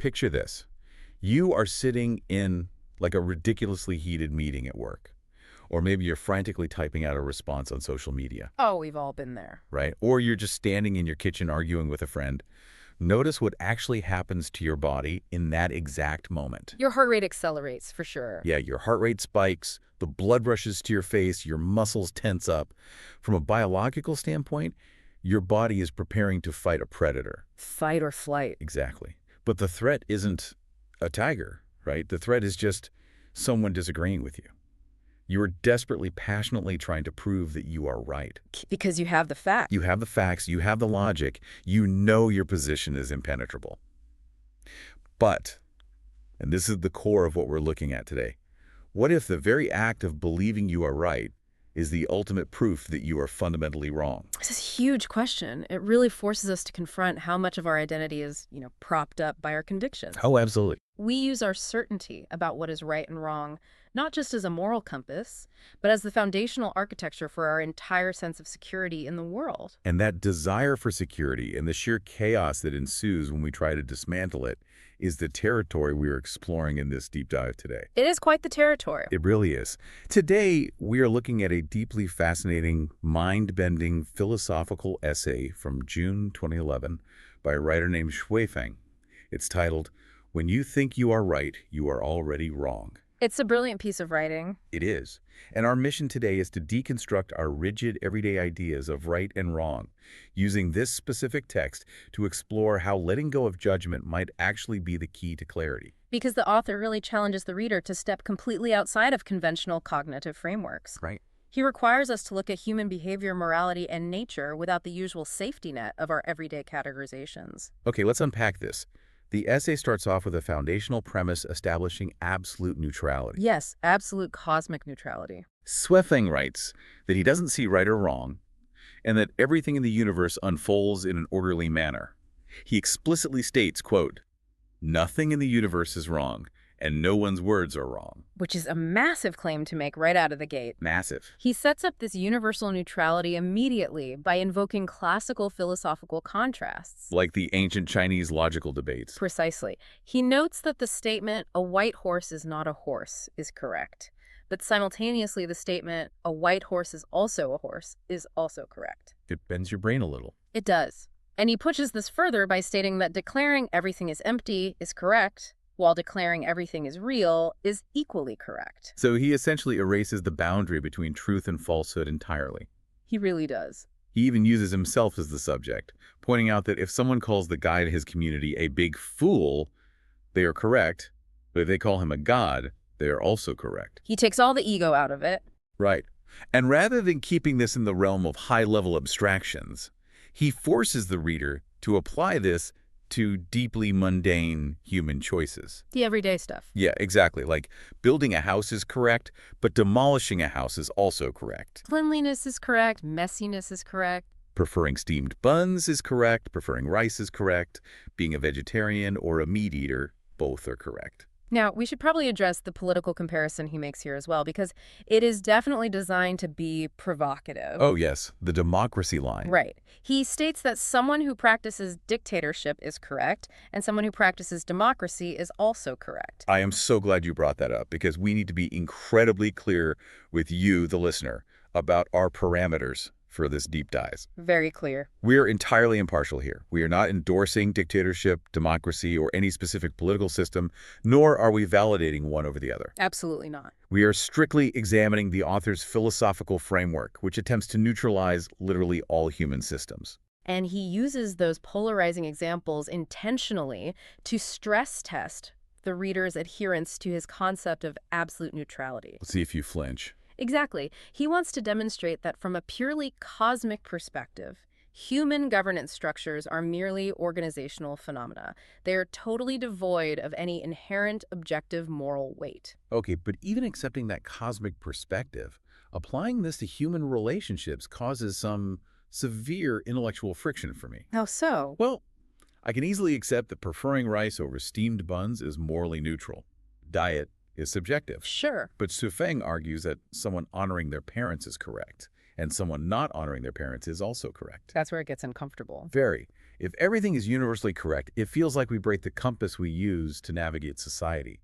picture this. You are sitting in like a ridiculously heated meeting at work. Or maybe you're frantically typing out a response on social media, Oh, we've all been there. right? Or you're just standing in your kitchen arguing with a friend. Notice what actually happens to your body in that exact moment. Your heart rate accelerates, for sure. Yeah, your heart rate spikes, the blood rushes to your face, your muscles tense up. From a biological standpoint, your body is preparing to fight a predator. Fight or flight. Exactly. But the threat isn't a tiger, right? The threat is just someone disagreeing with you. You are desperately, passionately trying to prove that you are right. Because you have the facts. You have the facts, you have the logic, you know your position is impenetrable. But, and this is the core of what we're looking at today, what if the very act of believing you are right is the ultimate proof that you are fundamentally wrong? This is a huge question. It really forces us to confront how much of our identity is, propped up by our convictions. Oh, absolutely. We use our certainty about what is right and wrong, not just as a moral compass, but as the foundational architecture for our entire sense of security in the world. And that desire for security and the sheer chaos that ensues when we try to dismantle it is the territory we are exploring in this deep dive today. It is quite the territory. It really is. Today, we are looking at a deeply fascinating, mind-bending philosophical essay from June 2011 by a writer named Feng. It's titled, "When You Think You Are Right, You Are Already Wrong." It's a brilliant piece of writing. It is. And our mission today is to deconstruct our rigid, everyday ideas of right and wrong, using this specific text to explore how letting go of judgment might actually be the key to clarity. Because the author really challenges the reader to step completely outside of conventional cognitive frameworks. Right. He requires us to look at human behavior, morality, and nature without the usual safety net of our everyday categorizations. Okay, let's unpack this. The essay starts off with a foundational premise establishing absolute neutrality. Yes, absolute cosmic neutrality. Feng writes that he doesn't see right or wrong, and that everything in the universe unfolds in an orderly manner. He explicitly states, quote, "Nothing in the universe is wrong, and no one's words are wrong." Which is a massive claim to make right out of the gate. Massive. He sets up this universal neutrality immediately by invoking classical philosophical contrasts. Like the ancient Chinese logical debates. Precisely. He notes that the statement, "a white horse is not a horse," is correct. But simultaneously, the statement, "a white horse is also a horse," is also correct. It bends your brain a little. It does. And he pushes this further by stating that declaring everything is empty is correct, while declaring everything is real is equally correct. So he essentially erases the boundary between truth and falsehood entirely. He really does. He even uses himself as the subject, pointing out that if someone calls the guy in his community a big fool, they are correct, but if they call him a god, they are also correct. He takes all the ego out of it. Right. And rather than keeping this in the realm of high-level abstractions, he forces the reader to apply this to deeply mundane human choices. The everyday stuff. Yeah, exactly. Like building a house is correct, but demolishing a house is also correct. Cleanliness is correct. Messiness is correct. Preferring steamed buns is correct. Preferring rice is correct. Being a vegetarian or a meat eater, both are correct. Now, we should probably address the political comparison he makes here as well, because it is definitely designed to be provocative. Oh, yes, the democracy line. Right. He states that someone who practices dictatorship is correct, and someone who practices democracy is also correct. I am so glad you brought that up, because we need to be incredibly clear with you, the listener, about our parameters for this deep dive. Very clear. We are entirely impartial here. We are not endorsing dictatorship, democracy, or any specific political system, nor are we validating one over the other. Absolutely not. We are strictly examining the author's philosophical framework, which attempts to neutralize literally all human systems. And he uses those polarizing examples intentionally to stress test the reader's adherence to his concept of absolute neutrality. Let's see if you flinch. Exactly. He wants to demonstrate that from a purely cosmic perspective, human governance structures are merely organizational phenomena. They are totally devoid of any inherent objective moral weight. Okay, but even accepting that cosmic perspective, applying this to human relationships causes some severe intellectual friction for me. How so? Well, I can easily accept that preferring rice over steamed buns is morally neutral. Diet is subjective. Sure. But Feng argues that someone honoring their parents is correct, and someone not honoring their parents is also correct. That's where it gets uncomfortable. Very. If everything is universally correct, it feels like we break the compass we use to navigate society.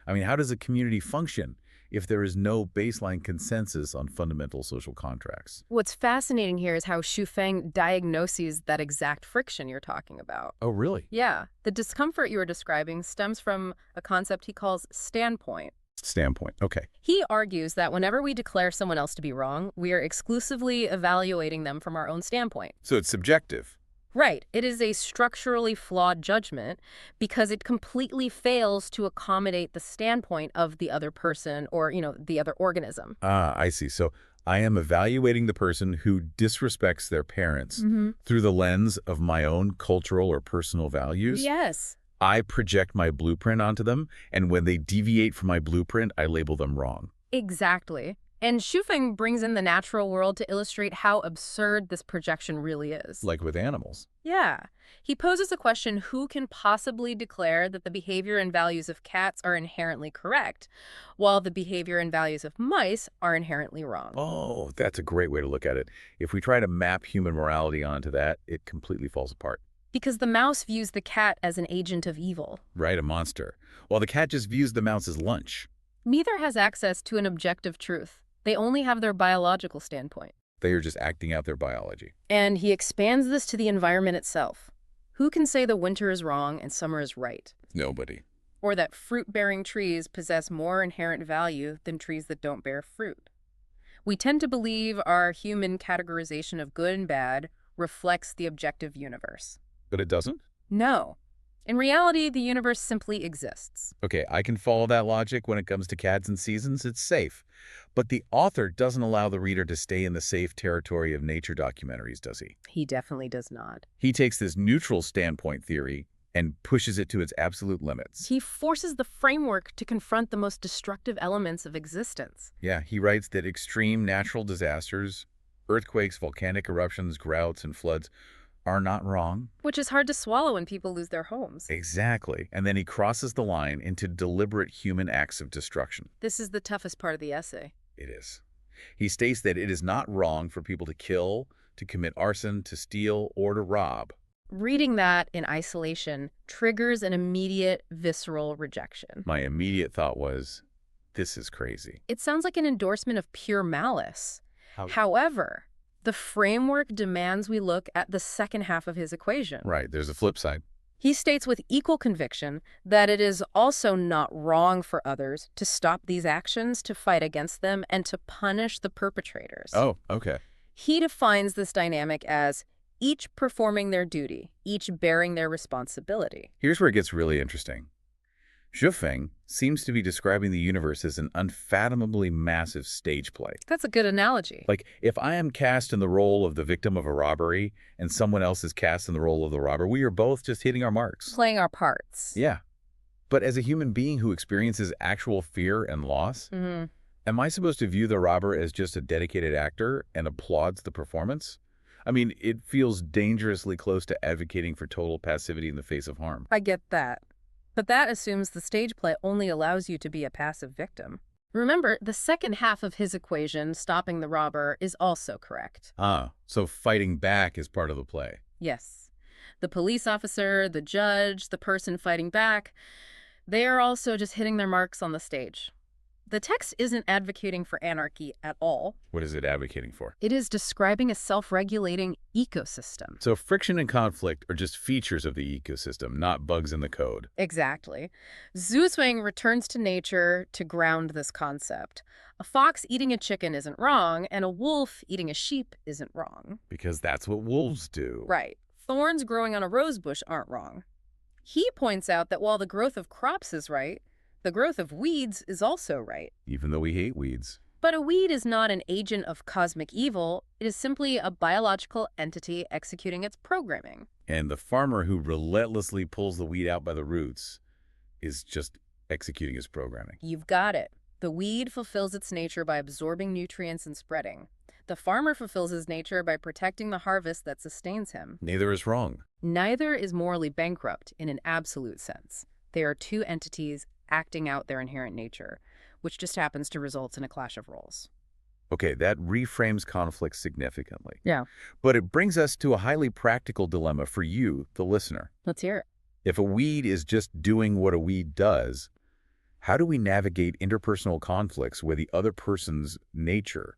I mean, how does a community function if there is no baseline consensus on fundamental social contracts? What's fascinating here is how Feng diagnoses that exact friction you're talking about. Oh, really? Yeah, the discomfort you were describing stems from a concept he calls standpoint. Standpoint. Okay. He argues that whenever we declare someone else to be wrong, we are exclusively evaluating them from our own standpoint. So it's subjective. Right. It is a structurally flawed judgment because it completely fails to accommodate the standpoint of the other person or, the other organism. Ah, I see. So I am evaluating the person who disrespects their parents through the lens of my own cultural or personal values. Yes. I project my blueprint onto them, and when they deviate from my blueprint, I label them wrong. Exactly. And Feng brings in the natural world to illustrate how absurd this projection really is. Like with animals. Yeah. He poses a question: who can possibly declare that the behavior and values of cats are inherently correct, while the behavior and values of mice are inherently wrong? Oh, that's a great way to look at it. If we try to map human morality onto that, it completely falls apart. Because the mouse views the cat as an agent of evil. Right, a monster. While the cat just views the mouse as lunch. Neither has access to an objective truth. They only have their biological standpoint. They are just acting out their biology. And he expands this to the environment itself. Who can say the winter is wrong and summer is right? Nobody. Or that fruit-bearing trees possess more inherent value than trees that don't bear fruit? We tend to believe our human categorization of good and bad reflects the objective universe. But it doesn't? No. In reality, the universe simply exists. Okay, I can follow that logic when it comes to cats and seasons. It's safe. But the author doesn't allow the reader to stay in the safe territory of nature documentaries, does he? He definitely does not. He takes this neutral standpoint theory and pushes it to its absolute limits. He forces the framework to confront the most destructive elements of existence. Yeah, he writes that extreme natural disasters, earthquakes, volcanic eruptions, droughts, and floods are not wrong. Which is hard to swallow when people lose their homes. Exactly. And then he crosses the line into deliberate human acts of destruction. This is the toughest part of the essay. It is. He states that it is not wrong for people to kill, to commit arson, to steal, or to rob. Reading that in isolation triggers an immediate, visceral rejection. My immediate thought was, this is crazy. It sounds like an endorsement of pure malice. How? However, the framework demands we look at the second half of his equation. Right, there's a flip side. He states with equal conviction that it is also not wrong for others to stop these actions, to fight against them, and to punish the perpetrators. Oh, okay. He defines this dynamic as each performing their duty, each bearing their responsibility. Here's where it gets really interesting. Feng seems to be describing the universe as an unfathomably massive stage play. That's a good analogy. Like, if I am cast in the role of the victim of a robbery and someone else is cast in the role of the robber, we are both just hitting our marks. Playing our parts. Yeah. But as a human being who experiences actual fear and loss, am I supposed to view the robber as just a dedicated actor and applauds the performance? I mean, it feels dangerously close to advocating for total passivity in the face of harm. I get that. But that assumes the stage play only allows you to be a passive victim. Remember, the second half of his equation, stopping the robber, is also correct. Ah, so fighting back is part of the play. Yes. The police officer, the judge, the person fighting back, they are also just hitting their marks on the stage. The text isn't advocating for anarchy at all. What is it advocating for? It is describing a self-regulating ecosystem. So friction and conflict are just features of the ecosystem, not bugs in the code. Exactly. Zhuang returns to nature to ground this concept. A fox eating a chicken isn't wrong, and a wolf eating a sheep isn't wrong. Because that's what wolves do. Right. Thorns growing on a rose bush aren't wrong. He points out that while the growth of crops is right, the growth of weeds is also right. Even though we hate weeds. But a weed is not an agent of cosmic evil. It is simply a biological entity executing its programming. And the farmer who relentlessly pulls the weed out by the roots is just executing his programming. You've got it. The weed fulfills its nature by absorbing nutrients and spreading. The farmer fulfills his nature by protecting the harvest that sustains him. Neither is wrong. Neither is morally bankrupt in an absolute sense. They are two entities acting out their inherent nature, which just happens to result in a clash of roles. Okay, that reframes conflict significantly. Yeah. But it brings us to a highly practical dilemma for you, the listener. Let's hear it. If a weed is just doing what a weed does, how do we navigate interpersonal conflicts where the other person's nature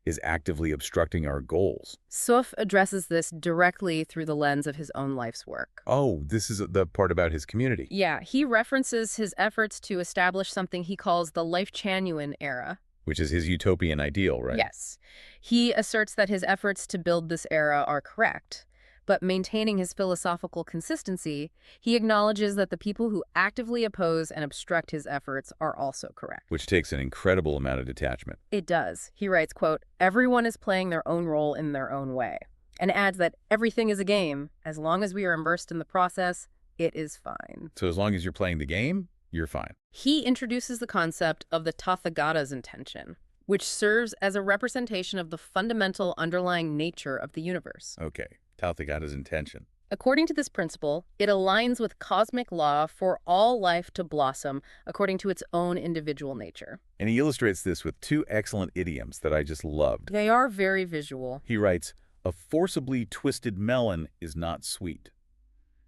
is actively obstructing our goals? Suf addresses this directly through the lens of his own life's work. Oh, this is the part about his community, Yeah, he references his efforts to establish something he calls the Lifechanyuan era. which is his utopian ideal, right? Yes. He asserts that his efforts to build this era are correct, but maintaining his philosophical consistency, he acknowledges that the people who actively oppose and obstruct his efforts are also correct. Which takes an incredible amount of detachment. It does. He writes, quote, "Everyone is playing their own role in their own way," and adds that everything is a game. As long as we are immersed in the process, it is fine. So as long as you're playing the game, you're fine. He introduces the concept of the Tathagata's intention, which serves as a representation of the fundamental underlying nature of the universe. Okay, Tathagata's intention. According to this principle, it aligns with cosmic law for all life to blossom according to its own individual nature. And he illustrates this with two excellent idioms that I just loved. They are very visual. He writes, "A forcibly twisted melon is not sweet,"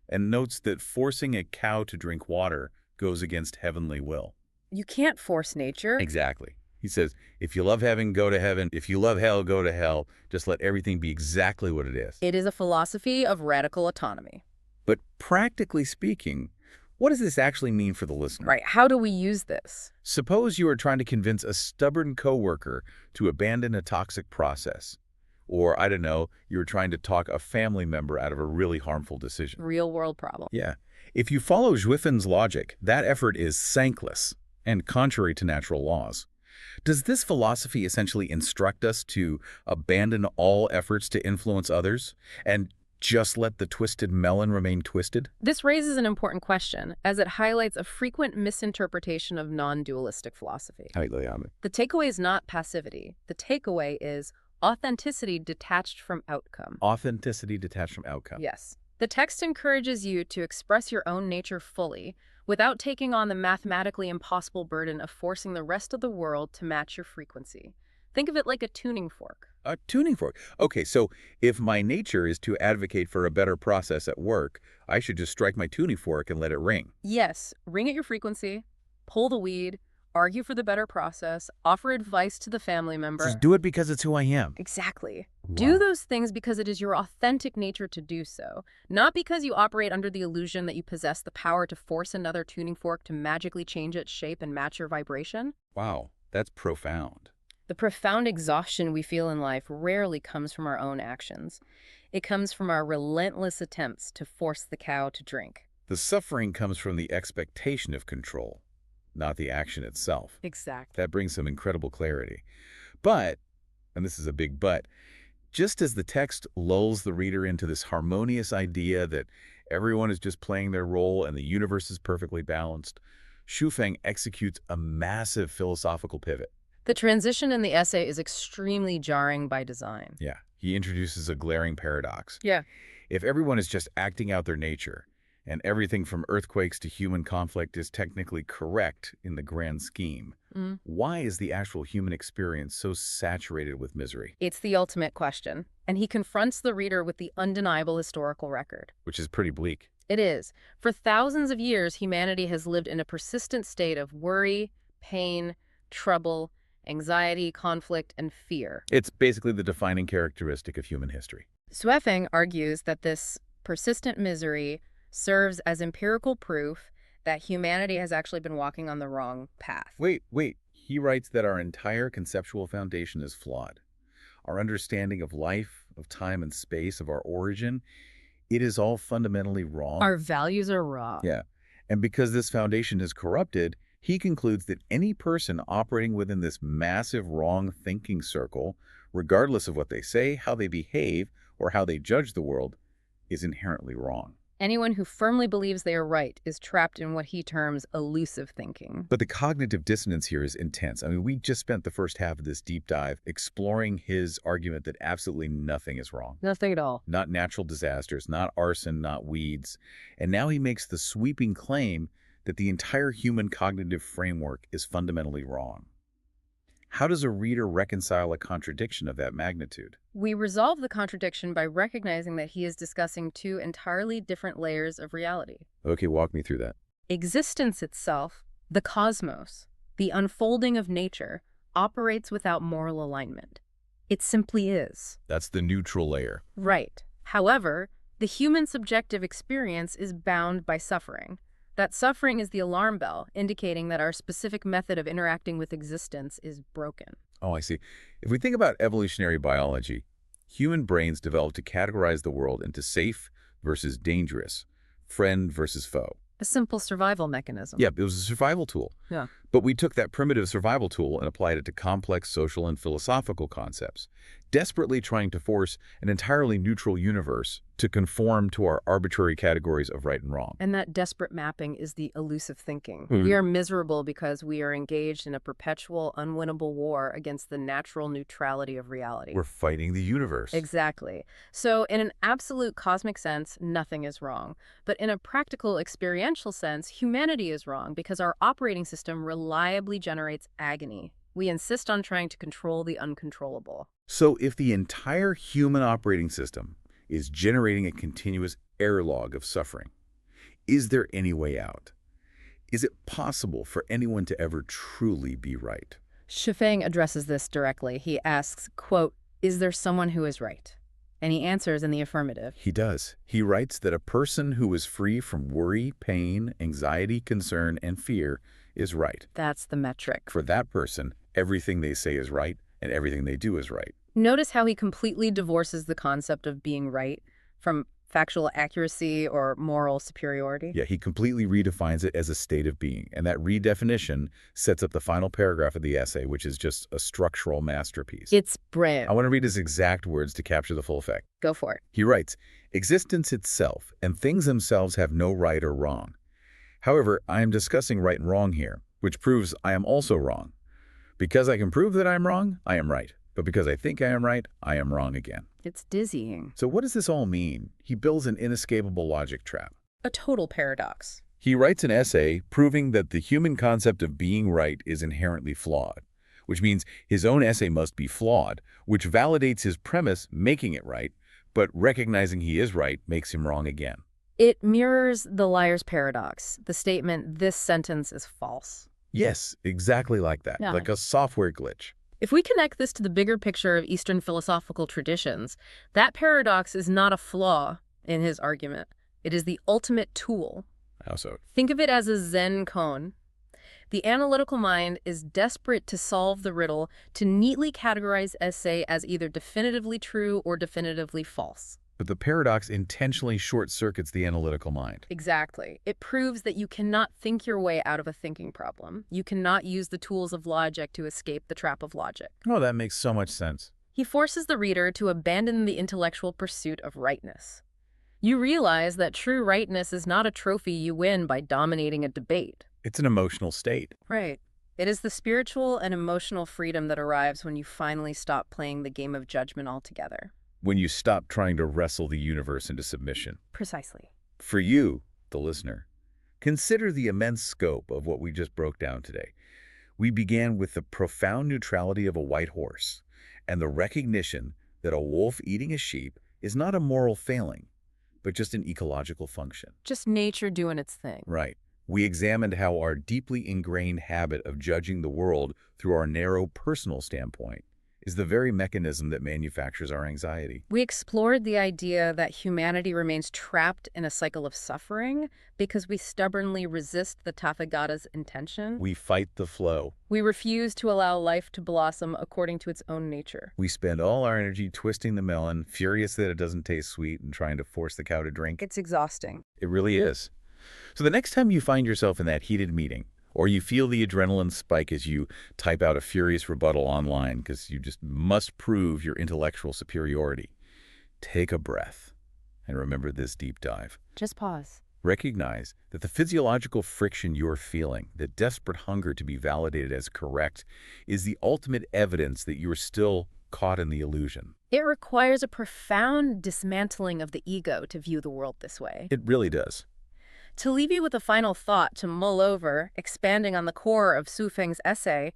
and notes that forcing a cow to drink water goes against heavenly will. You can't force nature. Exactly. He says, if you love heaven, go to heaven. If you love hell, go to hell. Just let everything be exactly what it is. It is a philosophy of radical autonomy. But practically speaking, what does this actually mean for the listener? Right. How do we use this? Suppose you are trying to convince a stubborn coworker to abandon a toxic process. Or, I don't know, you're trying to talk a family member out of a really harmful decision. Real world problem. Yeah. If you follow Zhuifan's logic, that effort is thankless and contrary to natural laws. Does this philosophy essentially instruct us to abandon all efforts to influence others and just let the twisted melon remain twisted? This raises an important question, as it highlights a frequent misinterpretation of non-dualistic philosophy. The takeaway is not passivity. The takeaway is authenticity detached from outcome. Authenticity detached from outcome. Yes. The text encourages you to express your own nature fully without taking on the mathematically impossible burden of forcing the rest of the world to match your frequency. Think of it like a tuning fork. A tuning fork. Okay, so if my nature is to advocate for a better process at work, I should just strike my tuning fork and let it ring. Yes, ring at your frequency, pull the weed, argue for the better process, offer advice to the family member. Just do it because it's who I am. Exactly. Wow. Do those things because it is your authentic nature to do so, not because you operate under the illusion that you possess the power to force another tuning fork to magically change its shape and match your vibration. Wow, that's profound. The profound exhaustion we feel in life rarely comes from our own actions. It comes from our relentless attempts to force the cow to drink. The suffering comes from the expectation of control, not the action itself. Exactly. That brings some incredible clarity. But, and this is a big but, just as the text lulls the reader into this harmonious idea that everyone is just playing their role and the universe is perfectly balanced, Xu executes a massive philosophical pivot. The transition in the essay is extremely jarring by design. Yeah, he introduces a glaring paradox. Yeah. If everyone is just acting out their nature, and everything from earthquakes to human conflict is technically correct in the grand scheme, why is the actual human experience so saturated with misery? It's the ultimate question, and he confronts the reader with the undeniable historical record. Which is pretty bleak. It is. For thousands of years, humanity has lived in a persistent state of worry, pain, trouble, anxiety, conflict, and fear. It's basically the defining characteristic of human history. Suefeng argues that this persistent misery serves as empirical proof that humanity has actually been walking on the wrong path. Wait. He writes that our entire conceptual foundation is flawed. Our understanding of life, of time and space, of our origin, it is all fundamentally wrong. Our values are wrong. Yeah. And because this foundation is corrupted, he concludes that any person operating within this massive wrong thinking circle, regardless of what they say, how they behave, or how they judge the world, is inherently wrong. Anyone who firmly believes they are right is trapped in what he terms elusive thinking. But the cognitive dissonance here is intense. I mean, we just spent the first half of this deep dive exploring his argument that absolutely nothing is wrong. Nothing at all. Not natural disasters, not arson, not weeds. And now he makes the sweeping claim that the entire human cognitive framework is fundamentally wrong. How does a reader reconcile a contradiction of that magnitude? We resolve the contradiction by recognizing that he is discussing two entirely different layers of reality. Okay, walk me through that. Existence itself, the cosmos, the unfolding of nature, operates without moral alignment. It simply is. That's the neutral layer. Right. However, the human subjective experience is bound by suffering. That suffering is the alarm bell, indicating that our specific method of interacting with existence is broken. Oh, I see. If we think about evolutionary biology, human brains developed to categorize the world into safe versus dangerous, friend versus foe. A simple survival mechanism. Yeah, it was a survival tool. Yeah. But we took that primitive survival tool and applied it to complex social and philosophical concepts, desperately trying to force an entirely neutral universe to conform to our arbitrary categories of right and wrong. And that desperate mapping is the elusive thinking. Mhm. We are miserable because we are engaged in a perpetual, unwinnable war against the natural neutrality of reality. We're fighting the universe. Exactly. So in an absolute cosmic sense, nothing is wrong. But in a practical, experiential sense, humanity is wrong because our operating system reliably generates agony. We insist on trying to control the uncontrollable. So if the entire human operating system is generating a continuous error log of suffering, is there any way out? Is it possible for anyone to ever truly be right? Shifeng addresses this directly. He asks, quote, "Is there someone who is right?" And he answers in the affirmative. He does. He writes that a person who is free from worry, pain, anxiety, concern, and fear is right. That's the metric. For that person, everything they say is right, and everything they do is right. Notice how he completely divorces the concept of being right from factual accuracy or moral superiority. Yeah, he completely redefines it as a state of being, and that redefinition sets up the final paragraph of the essay, which is just a structural masterpiece. It's brilliant. I want to read his exact words to capture the full effect. Go for it. He writes, "Existence itself and things themselves have no right or wrong. However, I am discussing right and wrong here, which proves I am also wrong. Because I can prove that I am wrong, I am right. But because I think I am right, I am wrong again." It's dizzying. So what does this all mean? He builds an inescapable logic trap. A total paradox. He writes an essay proving that the human concept of being right is inherently flawed, which means his own essay must be flawed, which validates his premise, making it right, but recognizing he is right makes him wrong again. It mirrors the liar's paradox, the statement, "This sentence is false." Yes, exactly like that, Yeah. like a software glitch. If we connect this to the bigger picture of Eastern philosophical traditions, that paradox is not a flaw in his argument. It is the ultimate tool. How so? Think of it as a Zen koan. The analytical mind is desperate to solve the riddle, to neatly categorize essay as either definitively true or definitively false. But the paradox intentionally short-circuits the analytical mind. Exactly. It proves that you cannot think your way out of a thinking problem. You cannot use the tools of logic to escape the trap of logic. Oh, that makes so much sense. He forces the reader to abandon the intellectual pursuit of rightness. You realize that true rightness is not a trophy you win by dominating a debate. It's an emotional state. Right. It is the spiritual and emotional freedom that arrives when you finally stop playing the game of judgment altogether. When you stop trying to wrestle the universe into submission. Precisely. For you, the listener, consider the immense scope of what we just broke down today. We began with the profound neutrality of a white horse and the recognition that a wolf eating a sheep is not a moral failing, but just an ecological function. Just nature doing its thing. Right. We examined how our deeply ingrained habit of judging the world through our narrow personal standpoint is the very mechanism that manufactures our anxiety. We explored the idea that humanity remains trapped in a cycle of suffering because we stubbornly resist the Tathagata's intention. We fight the flow. We refuse to allow life to blossom according to its own nature. We spend all our energy twisting the melon, furious that it doesn't taste sweet, and trying to force the cow to drink. It's exhausting. It really is. So the next time you find yourself in that heated meeting, or you feel the adrenaline spike as you type out a furious rebuttal online because you just must prove your intellectual superiority, take a breath and remember this deep dive. Just pause. Recognize that the physiological friction you're feeling, the desperate hunger to be validated as correct, is the ultimate evidence that you're still caught in the illusion. It requires a profound dismantling of the ego to view the world this way. It really does. To leave you with a final thought to mull over, expanding on the core of Su Feng's essay,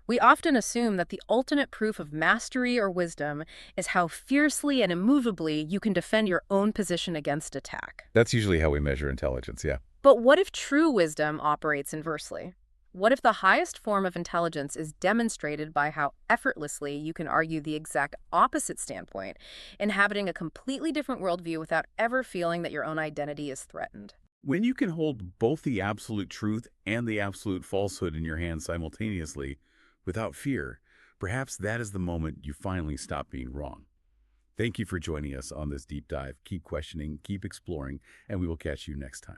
We often assume that the ultimate proof of mastery or wisdom is how fiercely and immovably you can defend your own position against attack. That's usually how we measure intelligence, yeah. But what if true wisdom operates inversely? What if the highest form of intelligence is demonstrated by how effortlessly you can argue the exact opposite standpoint, inhabiting a completely different worldview without ever feeling that your own identity is threatened? When you can hold both the absolute truth and the absolute falsehood in your hands simultaneously, without fear, perhaps that is the moment you finally stop being wrong. Thank you for joining us on this deep dive. Keep questioning, keep exploring, and we will catch you next time.